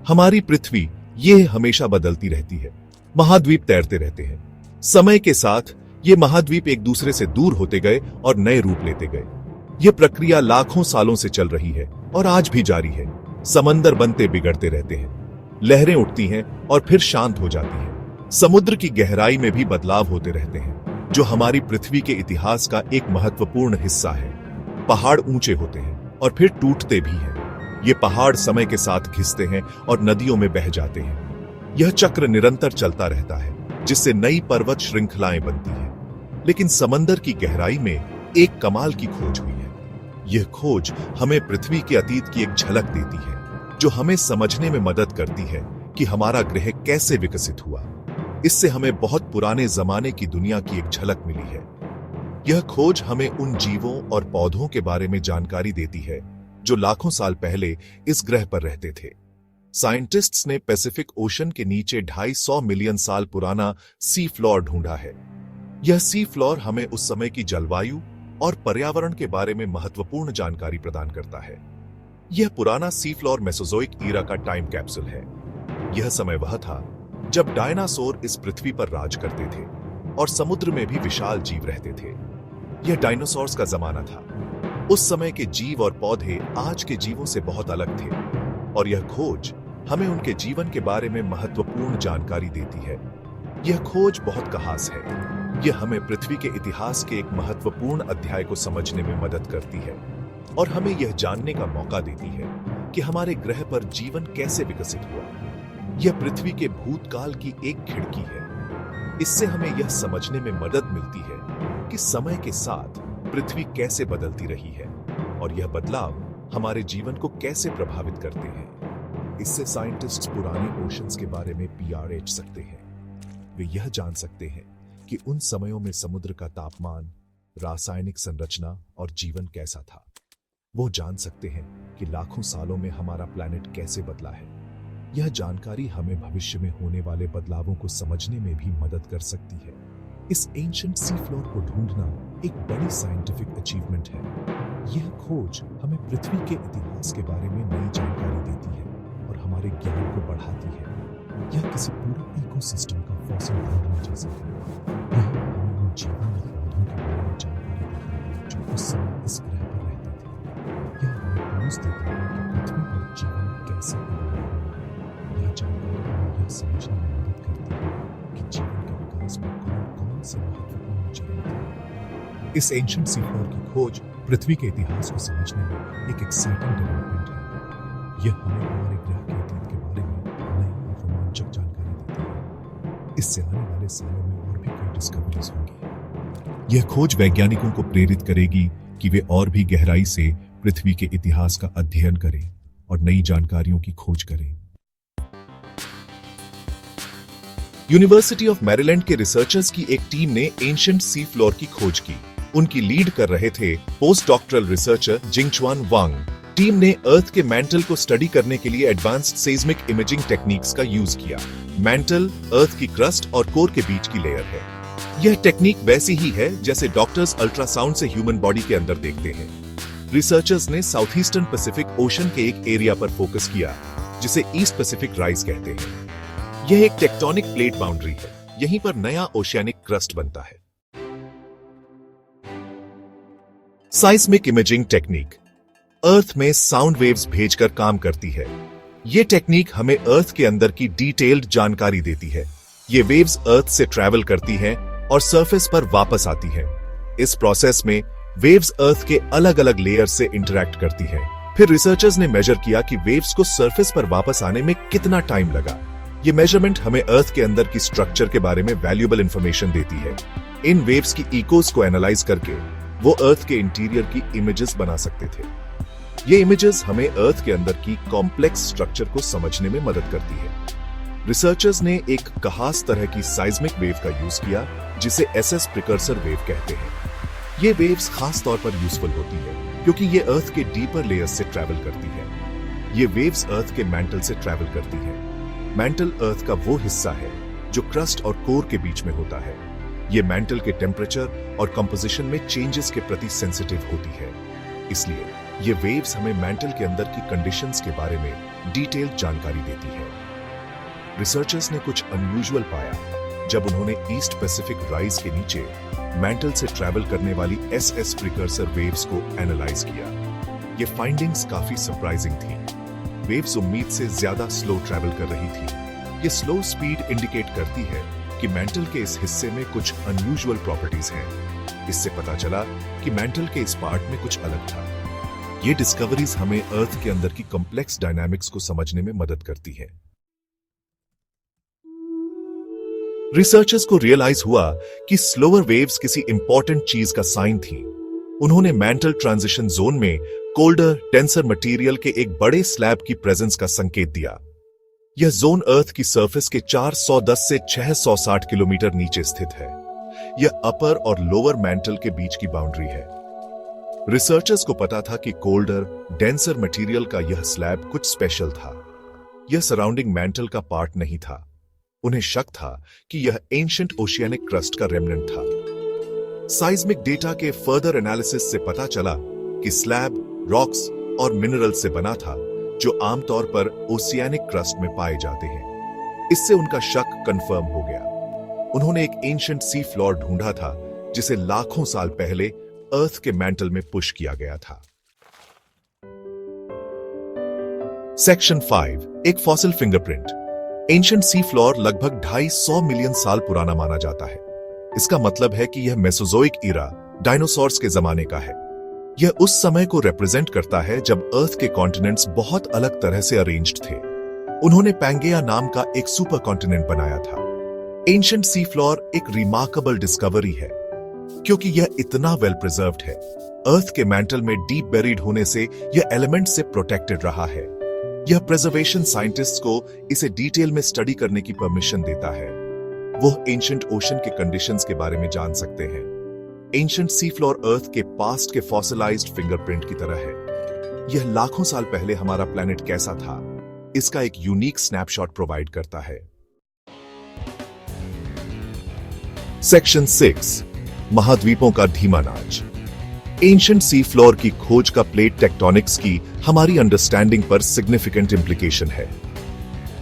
हमारी पृथ्वी ये हमेशा बदलती रहती है। महाद्वीप तैरते रहते हैं। समय के साथ ये महाद्वीप एक दूसरे से दूर होते गए और नए रूप लेते गए। यह प्रक्रिया लाखों सालों से चल रही है और आज भी जारी है। समंदर बनते बिगड़ते रहते हैं, लहरें उठती हैं और फिर शांत हो जाती हैं। समुद्र की गहराई में भी बदलाव होते रहते हैं, जो हमारी पृथ्वी के इतिहास का एक महत्वपूर्ण हिस्सा है। पहाड़ ऊंचे होते हैं और फिर टूटते भी हैं। ये पहाड़ समय के साथ घिसते हैं और नदियों में बह जाते हैं। यह चक्र निरंतर चलता रहता है, जिससे नई पर्वत श्रृंखलाएं बनती हैं। लेकिन समंदर की गहराई में एक कमाल की खोज हुई है। यह खोज हमें पृथ्वी के अतीत की एक झलक देती है, जो हमें समझने में मदद करती है कि हमारा ग्रह कैसे विकसित हुआ। इससे हमें बहुत पुराने जमाने की दुनिया की एक झलक मिली है। यह खोज हमें उन जीवों और पौधों के बारे में जानकारी देती है जो लाखों साल पहले इस ग्रह पर रहते थे। साइंटिस्ट्स ने पैसिफिक ओशन के नीचे 250 मिलियन साल पुराना सी फ्लोर ढूंढा है। यह सी फ्लोर हमें उस समय की जलवायु और पर्यावरण के बारे में महत्वपूर्ण जानकारी प्रदान करता है। यह पुराना सी फ्लोर मेसोजोइक ईरा का टाइम कैप्सूल है। यह समय वह था जब डायनासोर इस पृथ्वी पर राज करते थे और समुद्र में भी विशाल जीव रहते थे। यह डायनासोर्स का जमाना था। उस समय के जीव और पौधे आज के जीवों से बहुत अलग थे, और यह खोज हमें उनके जीवन के बारे में महत्वपूर्ण जानकारी देती है। यह खोज बहुत खास है। यह हमें पृथ्वी के इतिहास के एक महत्वपूर्ण अध्याय को समझने में मदद करती है और हमें यह जानने का मौका देती है कि हमारे ग्रह पर जीवन कैसे विकसित हुआ। यह पृथ्वी के भूतकाल की एक खिड़की है। इससे हमें यह समझने में मदद मिलती है कि समय के साथ पृथ्वी कैसे बदलती रही है और यह बदलाव हमारे जीवन को कैसे प्रभावित करते हैं। इससे साइंटिस्ट्स पुराने ओशंस के बारे में पीआरएच सकते हैं। वे यह जान सकते हैं कि उन समयों में समुद्र का तापमान, रासायनिक संरचना और जीवन कैसा था। वो जान सकते हैं कि लाखों सालों में हमारा प्लैनेट कैसे बदला है। यह जानकारी हमें भविष्य में होने वाले बदलावों को समझने में भी मदद कर सकती है। इस एंशिएंट सी फ्लोर को ढूंढना एक बड़ी साइंटिफिक अचीवमेंट है। यह खोज हमें पृथ्वी के इतिहास के बारे में नई जानकारी देती है और हमारे ज्ञान को बढ़ाती है। यह किसी पूरे इकोसिस्टम का फॉसिल ढूंढने जैसा है। यह हमें उन जीवन और पौधों के बारे में जानकारी देता है जो उस समय इस ग्रह पर रहते थे। यह हमें क्लूज देता है कि पृथ्वी पर जीवन कैसे उभरा हुआ। यह जानकारी हमें यह समझने में मदद करती है कि जीवन के विकास में कौन-कौन से महत्वपूर्ण चरण थे। इस एंशिएंट सी फ्लोर की खोज पृथ्वी के इतिहास को समझने में एक एक्साइटिंग डेवलपमेंट है। यह हमें हमारे ग्रह के अतीत के बारे में नई और रोमांचक जानकारी देती है। इससे आने वाले सालों में और भी कई डिस्कवरीज होंगी। यह खोज वैज्ञानिकों को प्रेरित करेगी कि वे और भी गहराई से पृथ्वी के इतिहास का अध्ययन करें और नई जानकारियों की खोज करें। यूनिवर्सिटी ऑफ मैरीलैंड के रिसर्चर्स की एक टीम ने एंशिएंट सी फ्लोर की खोज की। उनकी लीड कर रहे थे पोस्ट डॉक्टरल रिसर्चर जिंगचुआन वांग। टीम ने अर्थ के मैंटल को स्टडी करने के लिए एडवांस्ड सेस्मिक इमेजिंग टेक्निक्स का यूज किया। मैंटल अर्थ की क्रस्ट और कोर के बीच की लेयर है। यह टेक्निक वैसी ही है जैसे डॉक्टर्स अल्ट्रासाउंड से ह्यूमन बॉडी के अंदर देखते हैं। रिसर्चर्स ने साउथ ईस्टर्न पैसिफिक ओशन के एक एरिया पर फोकस किया जिसे ईस्ट पैसिफिक राइज कहते हैं। यह एक टेक्टोनिक प्लेट बाउंड्री है। यहीं पर नया ओशियानिक क्रस्ट बनता है। साइस्मिक इमेजिंग टेक्निक अर्थ में साउंड वेव्स भेजकर काम करती है। यह टेक्निक हमें अर्थ के अंदर की डिटेल्ड जानकारी देती है। ये वेव्स अर्थ से ट्रैवल करती हैं और सरफेस पर वापस आती हैं। इस प्रोसेस में वेव्स अर्थ के अलग अलग लेयर से इंटरैक्ट करती हैं। फिर रिसर्चर्स ने मेजर किया कि वेव्स को सरफेस पर वापस आने में कितना टाइम लगा। ये मेजरमेंट हमें अर्थ के अंदर की स्ट्रक्चर के बारे में वैल्यूएबल इंफॉर्मेशन देती है। इन वेव्स की इकोस को एनालाइज करके वो अर्थ के इंटीरियर की इमेजेस बना सकते थे। ये इमेजेस हमें अर्थ के अंदर की कॉम्प्लेक्स स्ट्रक्चर को समझने में मदद करती है। रिसर्चर्स ने एक खास तरह की साइस्मिक वेव का यूज किया जिसे एसएस प्रिकर्सर वेव कहते हैं। ये वेव्स खास तौर पर यूजफुल होती है क्योंकि ये अर्थ के डीपर लेयर्स से ट्रैवल करती है। ये वेव्स अर्थ के मैंटल से ट्रैवल करती है। मैंटल अर्थ का वो हिस्सा है जो क्रस्ट और कोर के बीच में होता है। ये मैंटल के टेम्परेचर और कंपोजिशन में चेंजेस के प्रति सेंसिटिव होती है। इसलिए ये वेव्स हमें मेंटल के अंदर की कंडीशंस के बारे में डिटेल्ड जानकारी देती है। रिसर्चर्स ने कुछ अनयूजुअल पाया जब उन्होंने ईस्ट पैसिफिक राइज के नीचे मेंटल से ट्रैवल करने वाली एसएस प्रिकर्सर वेव्स को एनालाइज किया। ये फाइंडिंग्स काफी सरप्राइजिंग थी। वेव्स उम्मीद से ज्यादा स्लो ट्रैवल कर रही थी। ये स्लो स्पीड इंडिकेट करती है कि मेंटल के इस हिस्से में कुछ अनयूजुअल प्रॉपर्टीज हैं। इससे पता चला कि मेंटल के इस पार्ट में कुछ अलग था। ये डिस्कवरीज हमें अर्थ के अंदर की कॉम्प्लेक्स डायनामिक्स को समझने में मदद करती है। रिसर्चर्स को रियलाइज हुआ कि स्लोअर वेव्स किसी इंपॉर्टेंट चीज का साइन थी। उन्होंने मेंटल ट्रांजिशन जोन में कोल्डर डेंसर मटेरियल के एक बड़े स्लैब की प्रेजेंस का संकेत दिया। यह जोन अर्थ की सरफेस के 410 से 660 किलोमीटर नीचे स्थित है। यह अपर और लोअर मेंटल के बीच की बाउंड्री है। रिसर्चर्स को पता था कि कोल्डर डेंसर मटेरियल का यह स्लैब कुछ स्पेशल था। यह सराउंडिंग मेंटल का पार्ट नहीं था। उन्हें शक था कि यह एंशिएंट ओशियानिक क्रस्ट का रेमनेंट था। साइज्मिक डेटा के फर्दर एनालिसिस से पता चला कि स्लैब रॉक्स और मिनरल से बना था जो आमतौर पर ओशियानिक क्रस्ट में पाए जाते हैं। इससे उनका शक कंफर्म हो गया। उन्होंने एक एंशिएंट सी फ्लोर ढूंढा था जिसे लाखों साल पहले अर्थ के मेंटल में पुश किया गया था। सेक्शन 5, एक fossil fingerprint. Ancient sea floor लगभग 250 मिलियन साल पुराना माना जाता है। इसका मतलब है कि यह मेसोजोइक ईरा डायनासोर्स के जमाने का है। यह उस समय को रिप्रेजेंट करता है जब अर्थ के कॉन्टिनेंट्स बहुत अलग तरह से अरेंज्ड थे। उन्होंने पैंगेया नाम का एक सुपर कॉन्टिनेंट बनाया था। एंशिएंट सी फ्लोर एक रिमार्केबल डिस्कवरी है क्योंकि यह इतना वेल प्रिजर्व्ड है। अर्थ के मेंटल में डीप बेरिड होने से यह एलिमेंट से प्रोटेक्टेड रहा है। यह प्रिजर्वेशन साइंटिस्ट्स को इसे डिटेल में स्टडी करने की परमिशन देता है। वो एंशिएंट ओशन के कंडीशंस के बारे में जान सकते हैं। एंशिएंट सी फ्लोर अर्थ के पास्ट के फॉसिलाइज्ड फिंगरप्रिंट की तरह है। यह लाखों साल पहले हमारा प्लेनेट कैसा था, इसका एक यूनिक स्नैपशॉट प्रोवाइड करता है। सेक्शन 6, महाद्वीपों का धीमा नाच। एंशिएंट सी फ्लोर की खोज का प्लेट टेक्टोनिक्स की हमारी अंडरस्टैंडिंग पर सिग्निफिकेंट इंप्लीकेशन है।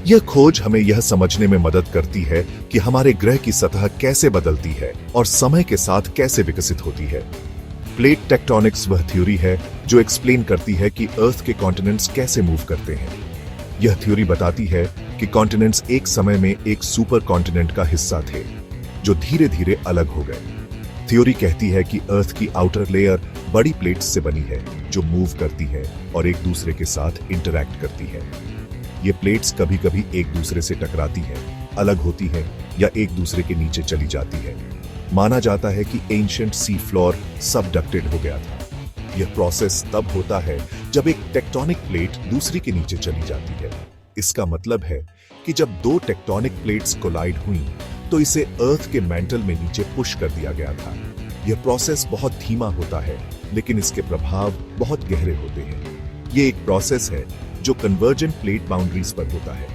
यह खोज हमें यह समझने में मदद करती है कि हमारे ग्रह की सतह कैसे बदलती है और समय के साथ कैसे विकसित होती है। प्लेट टेक्टोनिक्स वह थ्योरी है जो एक्सप्लेन करती है कि अर्थ के कॉन्टिनेंट्स कैसे मूव करते हैं। यह थ्योरी बताती है कि कॉन्टिनेंट्स एक समय में एक सुपर कॉन्टिनेंट का हिस्सा थे जो धीरे धीरे अलग हो गए। थ्योरी कहती है कि अर्थ की आउटर लेयर बड़ी प्लेट्स से बनी है जो मूव करती है और एक दूसरे के साथ इंटरैक्ट करती है। ये प्लेट्स कभी कभी एक दूसरे से टकराती है, अलग होती है या एक दूसरे के नीचे चली जाती है। माना जाता है कि एंशिएंट सी फ्लोर सबडक्टेड हो गया था। यह प्रोसेस तब होता है जब एक टेक्टोनिक प्लेट दूसरी के नीचे चली जाती है। इसका मतलब है कि जब दो टेक्टोनिक प्लेट्स कोलाइड हुई तो इसे अर्थ के मेंटल में नीचे पुश कर दिया गया था। यह प्रोसेस बहुत धीमा होता है लेकिन इसके प्रभाव बहुत गहरे होते हैं। यह एक प्रोसेस है जो कन्वर्जेंट प्लेट बाउंड्रीज पर होता है।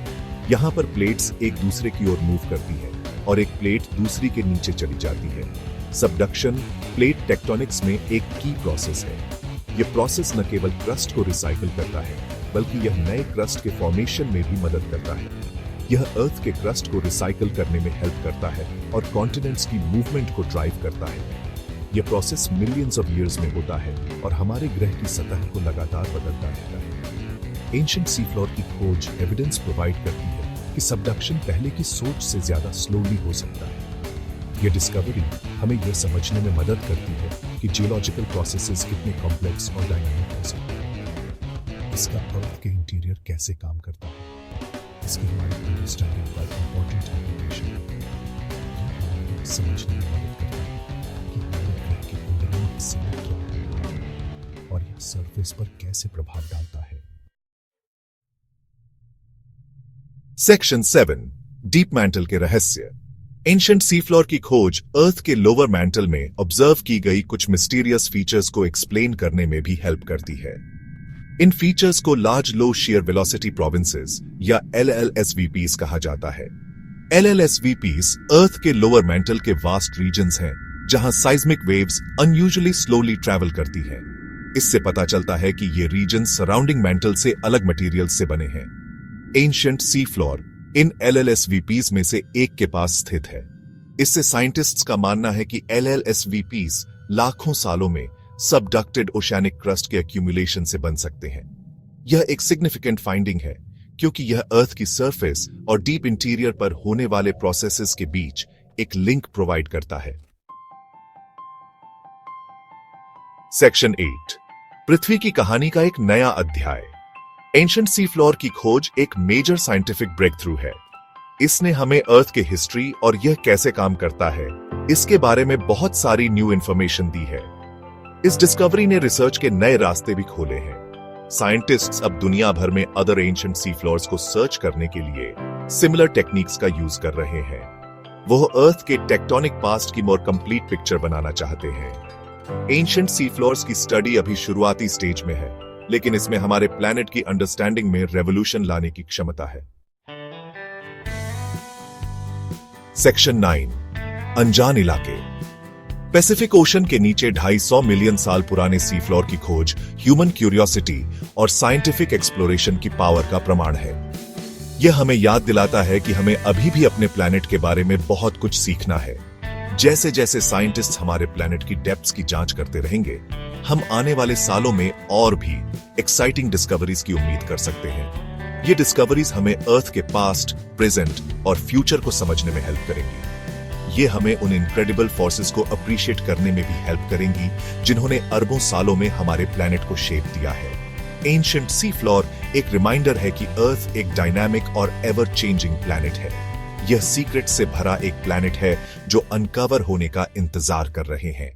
यहां पर प्लेट्स एक दूसरे की ओर मूव करती है और एक प्लेट दूसरी के नीचे चली जाती है। सबडक्शन प्लेट टेक्टोनिक्स में एक की प्रोसेस है। यह प्रोसेस न केवल क्रस्ट को रिसाइकिल करता है बल्कि यह नए क्रस्ट के फॉर्मेशन में भी मदद करता है। यह अर्थ के क्रस्ट को रिसाइकिल करने में हेल्प करता है और कॉन्टिनेंट्स की मूवमेंट को ड्राइव करता है। यह प्रोसेस मिलियंस ऑफ ईयर्स में होता है और हमारे ग्रह की सतह को लगातार बदलता रहता है। एंशिएंट सी फ्लोर की खोज एविडेंस प्रोवाइड करती है कि सबडक्शन पहले की सोच से ज्यादा स्लोली हो सकता है। यह डिस्कवरी हमें यह समझने में मदद करती है कि जियोलॉजिकल प्रोसेसेस कितने कॉम्प्लेक्स और डायनामिक हो सकते हैं। इसका अर्थ के इंटीरियर कैसे काम करता है, इसकी हमारी अंडरस्टैंडिंग पर इंपॉर्टेंट एप्लीकेशन समझने में मदद करता है कि हमारे ग्रह के अंदरूनी हिस्से में क्या हो रहा है और यह सरफेस पर कैसे प्रभाव डालता है। सेक्शन 7, डीप मेंटल के रहस्य। एंशिएंट सी फ्लोर की खोज अर्थ के लोअर मेंटल में ऑब्जर्व की गई कुछ मिस्टीरियस फीचर्स को एक्सप्लेन करने में भी हेल्प करती है। इन फीचर्स को लार्ज लो शेयर वेलोसिटी प्रोविंसेस या LLSVPs कहा जाता है। LLSVPs अर्थ के लोअर मेंटल के वास्ट रीजन्स हैं जहां seismic waves unusually slowly travel करती हैं। इससे पता चलता है कि ये रीजन सराउंडिंग मेंटल से अलग मटेरियल से बने हैं। एंशिएंट सी फ्लोर इन LLSVPs में से एक के पास स्थित है। इससे साइंटिस्ट्स का मानना है कि LLSVPs लाखों सालों में सबडक्टेड ओशियानिक क्रस्ट के एक्यूमुलेशन से बन सकते हैं। यह एक सिग्निफिकेंट फाइंडिंग है क्योंकि यह अर्थ की सरफेस और डीप इंटीरियर पर होने वाले प्रोसेसेस के बीच एक लिंक प्रोवाइड करता है। सेक्शन 8 पृथ्वी की कहानी का एक नया अध्याय। एंशिएंट सी फ्लोर की खोज एक मेजर साइंटिफिक ब्रेक थ्रू है। इसने हमें अर्थ के हिस्ट्री और यह कैसे काम करता है इसके बारे में बहुत सारी न्यू इंफॉर्मेशन दी है। इस डिस्कवरी ने रिसर्च के नए रास्ते भी खोले हैं। साइंटिस्ट्स अब दुनिया भर में अदर एंशिएंट सी फ्लोर्स को सर्च करने के लिए सिमिलर टेक्निक्स का यूज कर रहे हैं। वो अर्थ के टेक्टोनिक पास्ट की मोर कंप्लीट पिक्चर बनाना चाहते हैं। एंशिएंट सी फ्लोर्स की स्टडी अभी शुरुआती स्टेज में है, लेकिन इसमें हमारे प्लैनेट की अंडरस्टैंडिंग में रेवोल्यूशन लाने की क्षमता है। सेक्शन 9 अनजान इलाके। पैसिफिक ओशन के नीचे 250 मिलियन साल पुराने सी फ्लोर की खोज ह्यूमन क्यूरियोसिटी और साइंटिफिक एक्सप्लोरेशन की पावर का प्रमाण है। यह हमें याद दिलाता है कि हमें अभी भी अपने प्लैनेट के बारे में बहुत कुछ सीखना है। जैसे जैसे साइंटिस्ट हमारे प्लैनेट की डेप्थ्स की जांच करते रहेंगे, हम आने वाले सालों में और भी एक्साइटिंग डिस्कवरीज की उम्मीद कर सकते हैं। ये डिस्कवरीज हमें अर्थ के पास्ट, प्रेजेंट और फ्यूचर को समझने में हेल्प करेंगी। ये हमें उन इनक्रेडिबल फोर्सेस को अप्रिशिएट करने में भी हेल्प करेंगी जिन्होंने अरबों सालों में हमारे प्लैनेट को शेप दिया है। एंशिएंट सी फ्लोर एक रिमाइंडर है कि अर्थ एक डायनामिक और एवर चेंजिंग प्लैनेट है। यह सीक्रेट से भरा एक प्लैनेट है जो अनकवर होने का इंतजार कर रहे हैं।